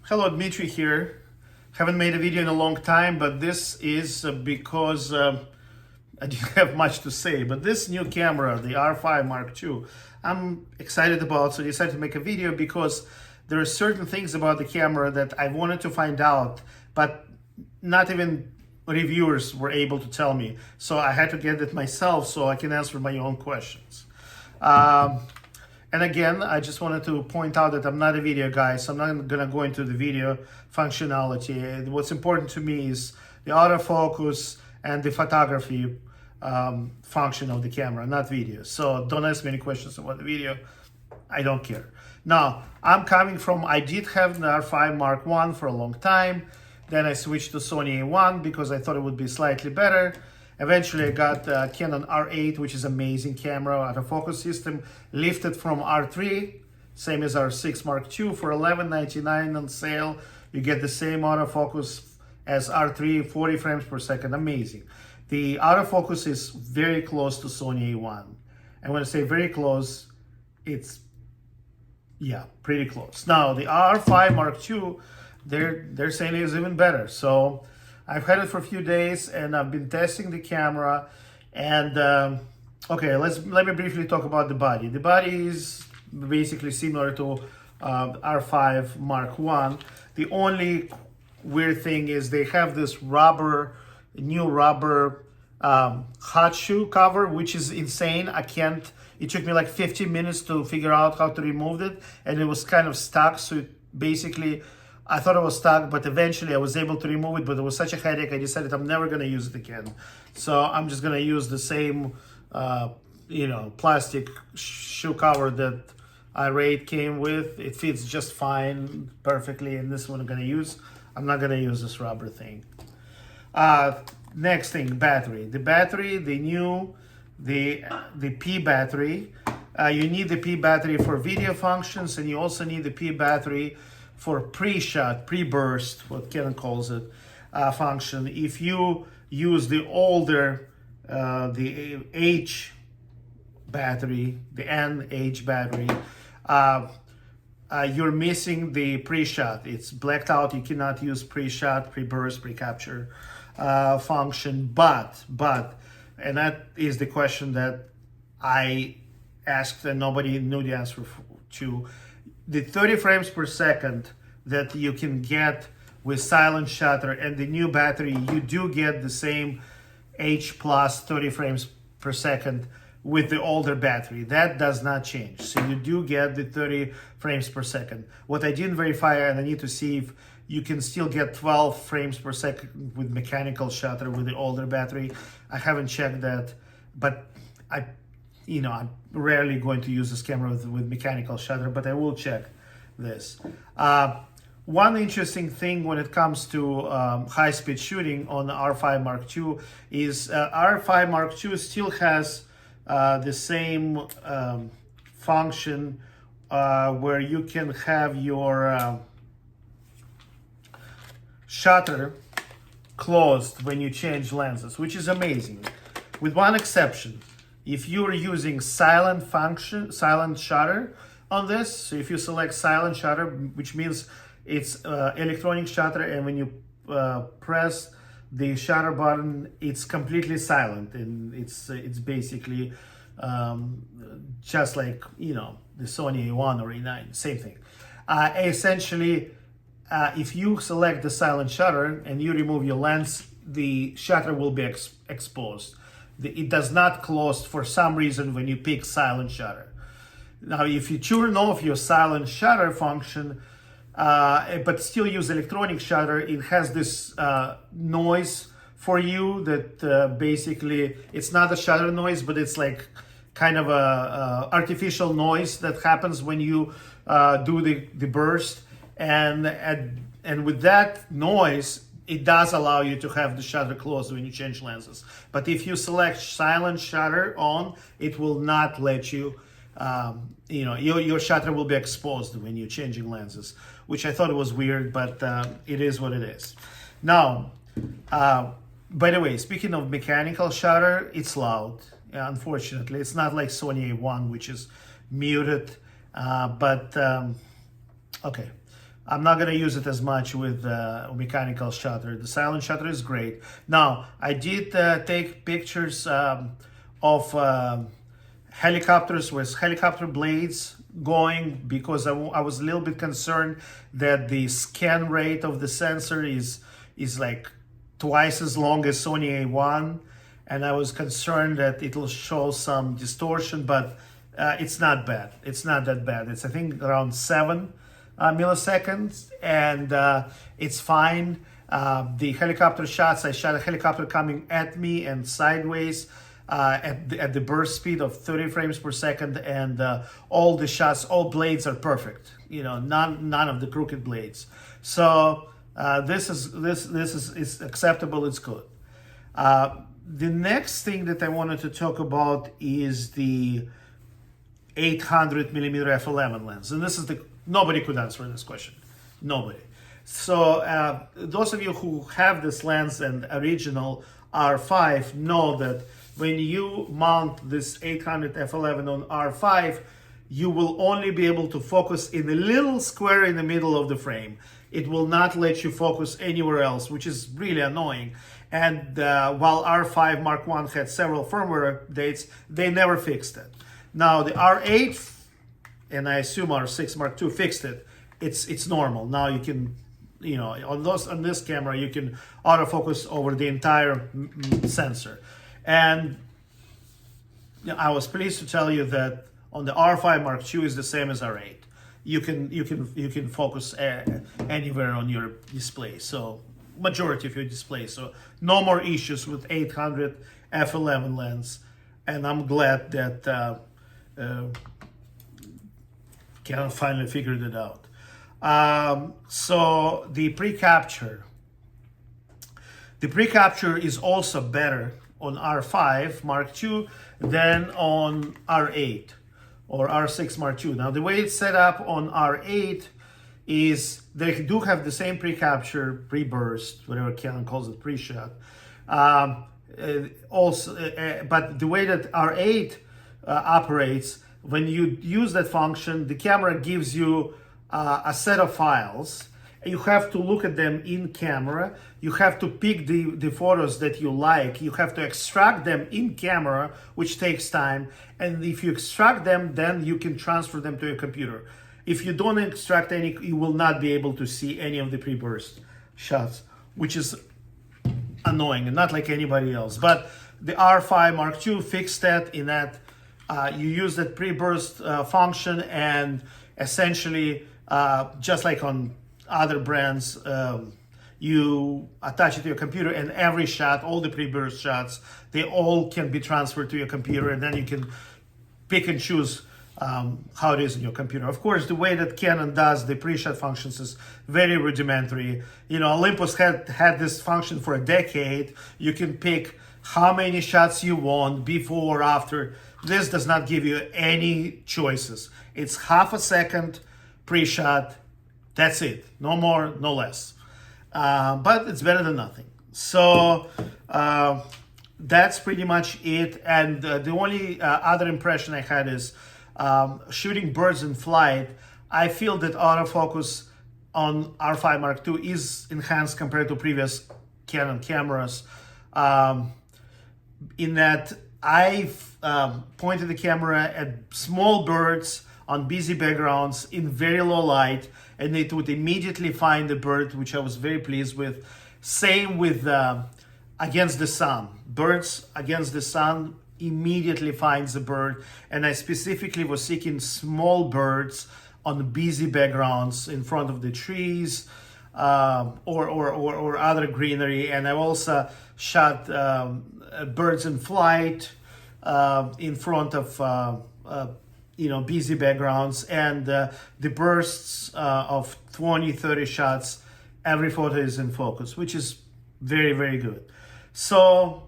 Hello, Dmitry here. Haven't made a video in a long time, but this is because I didn't have much to say. But this new camera, the R5 Mark II, I'm excited about, so I decided to make a video because there are certain things about the camera that I wanted to find out, but not even reviewers were able to tell me. So I had to get it myself so I can answer my own questions. And again, I just wanted to point out that I'm not a video guy, so I'm not going to go into the video functionality. What's important to me is the autofocus and the photography function of the camera, not video. So don't ask me any questions about the video. I don't care. Now, I did have the R5 Mark I for a long time. Then I switched to Sony A1 because I thought it would be slightly better. Eventually, I got Canon R8, which is amazing camera, autofocus system, lifted from R3, same as R6 Mark II, for $11.99 on sale. You get the same autofocus as R3, 40 frames per second, amazing. The autofocus is very close to Sony A1. And when I say very close, it's, yeah, pretty close. Now, the R5 Mark II, they're saying it is even better. So I've had it for a few days and I've been testing the camera. And okay, let me briefly talk about the body. The body is basically similar to R5 Mark I. The only weird thing is they have this new rubber hot shoe cover, which is insane. It took me like 15 minutes to figure out how to remove it, and it was kind of stuck. So basically, I thought it was stuck, but eventually I was able to remove it, but it was such a headache, I decided I'm never going to use it again. So I'm just going to use the same, plastic shoe cover that R8 came with. It fits just fine, perfectly, and this one I'm going to use. I'm not going to use this rubber thing. Next thing, battery. The battery, the P battery. You need the P battery for video functions, and you also need the P battery for pre-shot, pre-burst, what Canon calls it, function. If you use the older, the H battery, the NH battery, you're missing the pre-shot. It's blacked out. You cannot use pre-shot, pre-burst, pre-capture function. But, and that is the question that I asked and nobody knew the answer to. The 30 frames per second that you can get with silent shutter and the new battery, you do get the same H plus 30 frames per second with the older battery. That does not change. So you do get the 30 frames per second. What I didn't verify, and I need to see if you can still get 12 frames per second with mechanical shutter with the older battery. I haven't checked that, but I'm rarely going to use this camera with mechanical shutter, but I will check this. One interesting thing when it comes to high-speed shooting on the R5 Mark II is R5 Mark II still has the same function where you can have your shutter closed when you change lenses, which is amazing, with one exception. If you're using silent shutter on this, so if you select silent shutter, which means it's electronic shutter, and when you press the shutter button, it's completely silent, and it's basically just like the Sony A1 or A9, same thing. Essentially, if you select the silent shutter and you remove your lens, the shutter will be exposed. It does not close for some reason when you pick silent shutter. Now, if you turn off your silent shutter function, but still use electronic shutter, it has this noise for you that basically, it's not a shutter noise, but it's like kind of a artificial noise that happens when you do the burst. And with that noise, it does allow you to have the shutter closed when you change lenses. But if you select silent shutter on, it will not let you, your shutter will be exposed when you're changing lenses, which I thought was weird, but it is what it is. Now, by the way, speaking of mechanical shutter, it's loud. Unfortunately, it's not like Sony A1, which is muted, okay. I'm not gonna use it as much with mechanical shutter. The silent shutter is great. Now, I did take pictures of helicopters with helicopter blades going, because I was a little bit concerned that the scan rate of the sensor is like twice as long as Sony A1, and I was concerned that it'll show some distortion, but it's not bad. It's not that bad. It's, I think, around 7 milliseconds, and it's fine. The helicopter shots, I shot a helicopter coming at me and sideways at the burst speed of 30 frames per second, and all the shots, all blades are perfect. You know, none of the crooked blades. So this is acceptable. It's good. The next thing that I wanted to talk about is the 800 millimeter f11 lens, and this is nobody could answer this question. Nobody. So those of you who have this lens and original R5 know that when you mount this 800 f11 on R5, you will only be able to focus in a little square in the middle of the frame. It will not let you focus anywhere else, which is really annoying. And while R5 Mark I had several firmware updates, they never fixed it. Now the R8, and I assume R6 Mark II fixed it. It's normal. Now you can, you know, on this camera, you can autofocus over the entire sensor. And you know, I was pleased to tell you that on the R5 Mark II is the same as R8. You can focus anywhere on your display. So majority of your display. So no more issues with 800 f11 lens. And I'm glad that Canon finally figured it out. So the pre-capture is also better on R5 Mark II than on R8 or R6 Mark II. Now the way it's set up on R8 is they do have the same pre-capture, pre-burst, whatever Canon calls it, pre-shot. But the way that R8 operates, when you use that function, the camera gives you a set of files. You have to look at them in camera. You have to pick the photos that you like. You have to extract them in camera, which takes time. And if you extract them, then you can transfer them to your computer. If you don't extract any, you will not be able to see any of the pre-burst shots, which is annoying and not like anybody else. But the R5 Mark II fixed that in that you use that pre-burst function, and essentially, just like on other brands, you attach it to your computer, and every shot, all the pre-burst shots, they all can be transferred to your computer, and then you can pick and choose how it is in your computer. Of course, the way that Canon does the pre-shot functions is very rudimentary. You know, Olympus had this function for a decade. You can pick how many shots you want before or after. This does not give you any choices. It's half a second pre-shot. That's it. No more, no less. But it's better than nothing. So that's pretty much it. And the only other impression I had is shooting birds in flight. I feel that autofocus on R5 Mark II is enhanced compared to previous Canon cameras, in that I've pointed the camera at small birds on busy backgrounds in very low light, and it would immediately find the bird, which I was very pleased with. Same with against the sun. Birds against the sun immediately finds the bird, and I specifically was seeking small birds on busy backgrounds in front of the trees or other greenery. And I also shot birds in flight in front of busy backgrounds, and the bursts of 20-30 shots, every photo is in focus, which is very, very good. So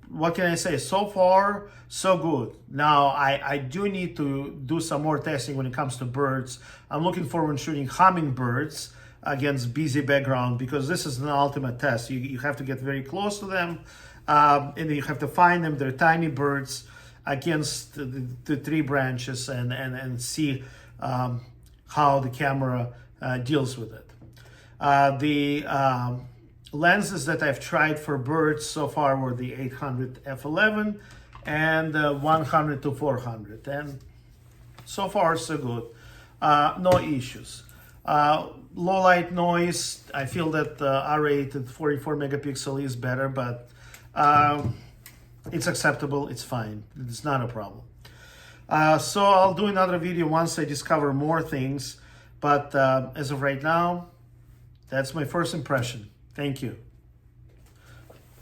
what can I say? So far, so good. Now, I do need to do some more testing when it comes to birds. I'm looking forward to shooting hummingbirds against busy background, because this is an ultimate test. You have to get very close to them, and then you have to find them. They're tiny birds against the tree branches, and see how the camera deals with it. The lenses that I've tried for birds so far were the 800 f11 and 100 to 400, and so far so good. No issues. Low light noise, I feel that R8 at 44 megapixel is better, but it's acceptable, it's fine, it's not a problem. So I'll do another video once I discover more things, but as of right now, that's my first impression. Thank you.